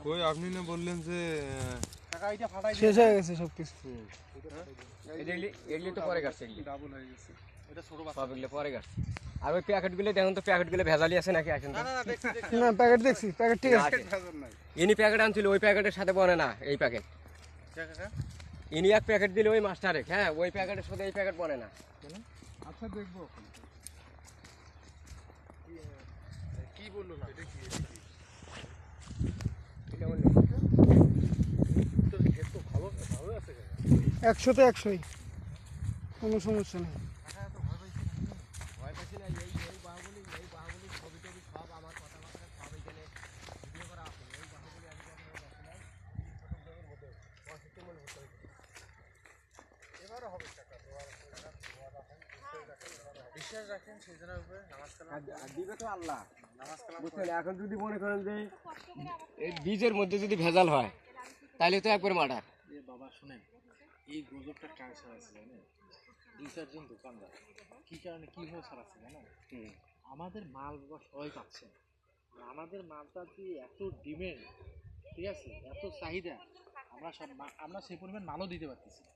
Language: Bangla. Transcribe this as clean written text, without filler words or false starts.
কই আপনি না বললেন যে টাকা এটা ফাটাই শেষ হয়ে গেছে সবকিছু। এগুলি তো পরে কাটছে, এগুলি ডাবল হয়ে গেছে। এটা ছোট বাচ্চা। সব এগুলো পরে কাটছে। আর ওই প্যাকেটগুলো দেখুন তো, প্যাকেটগুলো ভেজালি আছে নাকি? আসেন না না না দেখছি দেখছি। না প্যাকেট দেখছি, প্যাকেট ঠিক আছে। ভেজাল নাই। ইনি প্যাকেট আনছিল, ওই প্যাকেটের সাথে বনে না এই প্যাকেট। কাকা ইনি এক প্যাকেট দিলে ওই মাস্টারে, হ্যাঁ ওই প্যাকেটের সাথে এই প্যাকেট বনে না। আচ্ছা দেখবো এখন। কি বললো না? এটা কি? এটা বললো তো ক্ষেত তো ভালো ভালো আছে কাকা। 100তে 100ই, কোনো সমস্যা নেই। কাকা তো ভয় পাইছে না। ভয় পাচ্ছি না, এই বাহুবলি ছবি টবি সব আমার কথাবার্তা সব এখানে ভিডিও করা আছে। এই বাহুবলি আমি যখন বসছিলাম প্রথম মধ্যে 65 মন হতো। এবারে হবে কাকা। বিশ্বাস রাখেন সেজনের উপরে নামাজ কালাম আর দিবে তো আল্লাহ। নামাজ কালাম বুঝছেন, এখন যদি মনে করেন যে এই বীজের মধ্যে যদি ভেজাল হয় তাহলে তো একবার মার্ডার। এ বাবা শুনেন, এই গজবটা কার ছাড়াচ্ছে জানেন? 2-4 জন দোকানদার কি কারণে কিভাবে ছাড়াচ্ছে জানেন? আমাদের মাল বাবা সবাই পাচ্ছে না। আর আমাদের মালটা যে এত ডিমান্ড, ঠিক আছে, এত চাহিদা, আমরা সেই পরিমাণ মালও দিতে পারতেছি না।